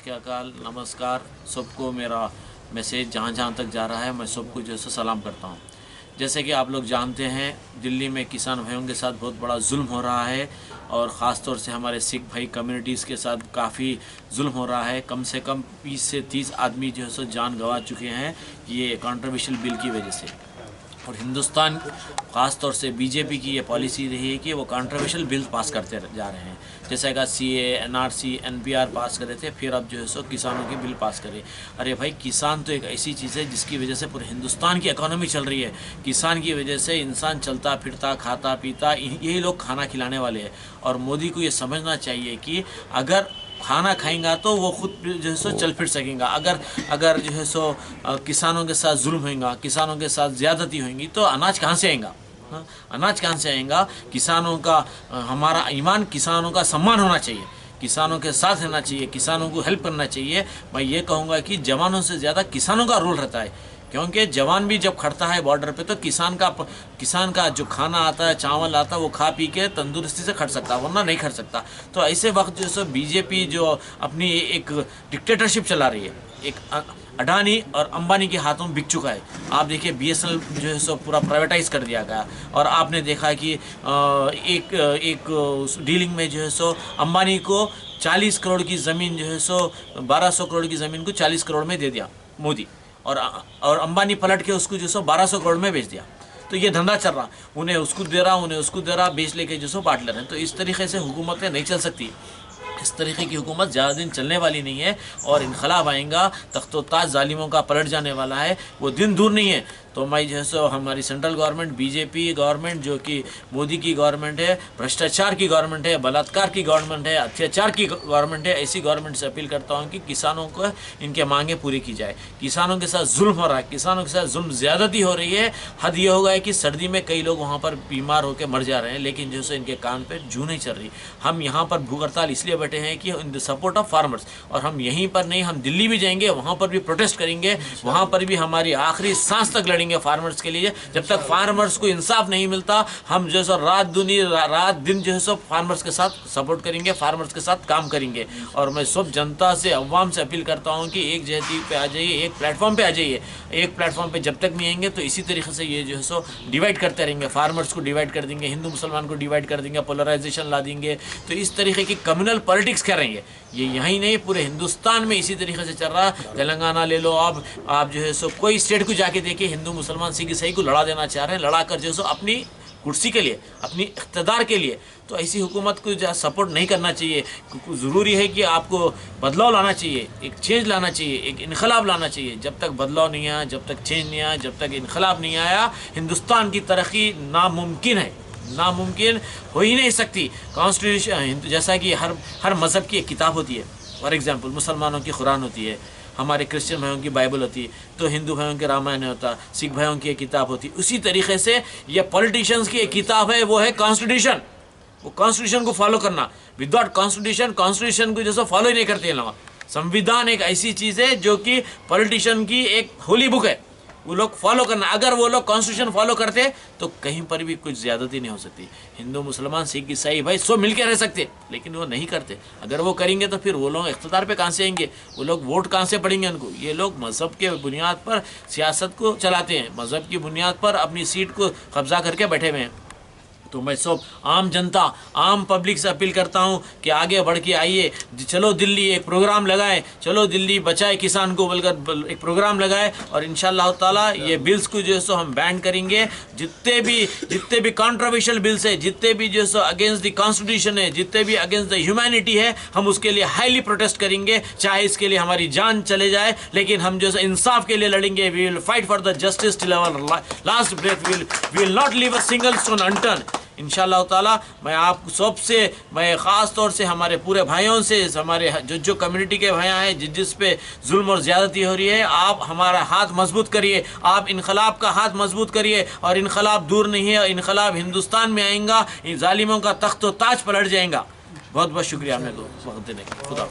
क्या काल नमस्कार सबको। मेरा मैसेज जहाँ जहाँ तक जा रहा है मैं सबको जो है सलाम करता हूँ। जैसे कि आप लोग जानते हैं दिल्ली में किसान भाइयों के साथ बहुत बड़ा जुल्म हो रहा है और ख़ास तौर से हमारे सिख भाई कम्युनिटीज़ के साथ काफ़ी जुल्म हो रहा है। कम से कम 20 से 30 आदमी जो है सो जान गंवा चुके हैं ये कंट्रोवर्शियल बिल की वजह से। और हिंदुस्तान ख़ास तौर से बीजेपी की ये पॉलिसी रही है कि वो कंट्रोवर्शियल बिल पास करते जा रहे हैं। जैसे कि सीए, एनआरसी, एनपीआर पास करे थे, फिर अब जो है सो किसानों की बिल पास करे। अरे भाई, किसान तो एक ऐसी चीज़ है जिसकी वजह से पूरे हिंदुस्तान की इकोनॉमी चल रही है। किसान की वजह से इंसान चलता फिरता खाता पीता, यही लोग खाना खिलाने वाले हैं। और मोदी को ये समझना चाहिए कि अगर खाना खाएंगा तो वो खुद जो है सो चल फिर सकेगा। अगर जो है सो किसानों के साथ जुल्म होगा, किसानों के साथ ज़्यादती होंगी तो अनाज कहाँ से आएगा? अनाज कहाँ से आएगा? किसानों का हमारा ईमान, किसानों का सम्मान होना चाहिए, किसानों के साथ रहना चाहिए, किसानों को हेल्प करना चाहिए। मैं ये कहूँगा कि जवानों से ज़्यादा किसानों का रोल रहता है, क्योंकि जवान भी जब खड़ता है बॉर्डर पे तो किसान का जो खाना आता है, चावल आता है, वो खा पी के तंदुरुस्ती से खड़ सकता, वरना नहीं खड़ सकता। तो ऐसे वक्त जो सो बीजेपी जो अपनी एक डिक्टेटरशिप चला रही है, एक अडानी और अंबानी के हाथों में बिक चुका है। आप देखिए बीएसएनएल जो है सो पूरा प्राइवेटाइज कर दिया गया और आपने देखा कि एक डीलिंग में जो है सो अंबानी को 40 करोड़ की ज़मीन जो है सो 1200 करोड़ की ज़मीन को 40 करोड़ में दे दिया मोदी, और अंबानी पलट के उसको जो सो 1200 करोड़ में बेच दिया। तो ये धंधा चल रहा, उन्हें उसको दे रहा, बेच लेके जो सो बांट ले रहे हैं। तो इस तरीके से हुकूमतें नहीं चल सकती। इस तरीके की हुकूमत ज़्यादा दिन चलने वाली नहीं है और इनकलाब आएगा, तख्तो-ताज जालिमों का पलट जाने वाला है, वो दिन दूर नहीं है। तो मैं जो है सो हमारी सेंट्रल गवर्नमेंट, बीजेपी गवर्नमेंट जो कि मोदी की गवर्नमेंट है, भ्रष्टाचार की गवर्नमेंट है, बलात्कार की गवर्नमेंट है, अत्याचार की गवर्नमेंट है, ऐसी गवर्नमेंट से अपील करता हूँ कि किसानों को इनके मांगे पूरी की जाए। किसानों के साथ जुल्म हो रहा है, किसानों के साथ जुल्म ज़्यादती हो रही है। हद ये हो गया है कि सर्दी में कई लोग वहाँ पर बीमार होकर मर जा रहे हैं, लेकिन जो है इनके कान पर जू नहीं चल रही। हम यहाँ पर भूख हड़ताल इसलिए बैठे हैं कि in the support of farmers, और हम यहीं पर नहीं, हम दिल्ली भी जाएंगे, वहाँ पर भी प्रोटेस्ट करेंगे, वहाँ पर भी हमारी आखिरी सांस तक लड़ेंगे फार्मर्स के लिए। जब तक फार्मर्स को इंसाफ नहीं मिलता, हम जो है रात दिन जो है सो फार्मर्स के साथ सपोर्ट करेंगे, फार्मर्स के साथ काम करेंगे। और मैं सब जनता से, अवाम से अपील करता हूँ कि एक जहती पे आ जाइए, एक प्लेटफॉर्म पे आ जाइए। एक प्लेटफॉर्म पे जब तक नहीं आएंगे तो इसी तरीके से ये जो है सो डिवाइड करते रहेंगे, फार्मर्स को डिवाइड कर देंगे, हिंदू मुसलमान को डिवाइड कर देंगे, पोलराइजेशन ला देंगे। तो इस तरीके की कम्युनल पॉलिटिक्स करेंगे। ये यहीं नहीं, पूरे हिंदुस्तान में इसी तरीके से चल रहा है। तेलंगाना ले लो, आप जो है सो कोई स्टेट को जाके देखिए, हिंदू मुसलमान सिख ईसाई को लड़ा देना चाह रहे हैं, लड़ा कर जो है सो अपनी कुर्सी के लिए, अपनी इख्तिदार के लिए। तो ऐसी हुकूमत को जो सपोर्ट नहीं करना चाहिए। ज़रूरी है कि आपको बदलाव लाना चाहिए, एक चेंज लाना चाहिए, एक इनकलाब लाना चाहिए। जब तक बदलाव नहीं आया, जब तक चेंज नहीं आया, जब तक इनकलाब नहीं आया, हिंदुस्तान की तरक्की नामुमकिन है, नामुमकिन हो ही नहीं सकती। कॉन्स्टिट्यूशन जैसा कि हर मज़हब की एक किताब होती है। फॉर एग्ज़ाम्पल मुसलमानों की कुरान होती है, हमारे क्रिश्चियन भाइयों की बाइबल होती है, तो हिंदू भाइयों के रामायण होता, सिख भाइयों की एक किताब होती। उसी तरीके से ये पॉलिटिशियंस की एक किताब है, वो है कॉन्स्टिट्यूशन। वो कॉन्स्टिट्यूशन को फॉलो करना, विदाउट कॉन्स्टिट्यूशन को जैसे फॉलो ही नहीं करते हैं लोग। संविधान एक ऐसी चीज़ है जो कि पॉलिटिशियन की एक होली बुक है, वो लोग फॉलो करना। अगर वो लोग कॉन्स्टिट्यूशन फॉलो करते तो कहीं पर भी कुछ ज़्यादती नहीं हो सकती। हिंदू मुसलमान सिख ईसाई भाई सब मिलकर रह सकते, लेकिन वो नहीं करते। अगर वो करेंगे तो फिर वो लोग इख्तिदार पे कहाँ से आएंगे, वो लोग वोट कहाँ से पड़ेंगे उनको। ये लोग मज़हब के बुनियाद पर सियासत को चलाते हैं, मज़हब की बुनियाद पर अपनी सीट को कब्जा करके बैठे हुए हैं। तो मैं सब आम जनता, आम पब्लिक से अपील करता हूँ कि आगे बढ़ के आइए, चलो दिल्ली एक प्रोग्राम लगाए, चलो दिल्ली बचाए किसान को बोलकर एक प्रोग्राम लगाए, और इंशाअल्लाह ताला ये बिल्स को जो है सो हम बैन करेंगे। जितने भी कंट्रोवर्शियल बिल्स है, जितने भी जो है सो अगेंस्ट द कॉन्स्टिट्यूशन है, जितने भी अगेंस्ट द ह्यूमैनिटी है, हम उसके लिए हाईली प्रोटेस्ट करेंगे। चाहे इसके लिए हमारी जान चले जाए, लेकिन हम जो है इंसाफ के लिए लड़ेंगे। We will fight for the justice till our last breath. We will not leave a single stone unturned. इंशाअल्लाह ताला मैं आप सबसे, मैं ख़ास तौर से हमारे पूरे भाइयों से, हमारे जो कम्युनिटी के भाई हैं जिस पे जुल्म और ज़्यादती हो रही है, आप हमारा हाथ मजबूत करिए, आप इनकलाब का हाथ मजबूत करिए। और इनकलाब दूर नहीं है, इनकलाब हिंदुस्तान में आएगा, इन जालिमों का तख्तो ताज पलट जाएगा। बहुत बहुत शुक्रिया हमें वक्त देने का। खुदा।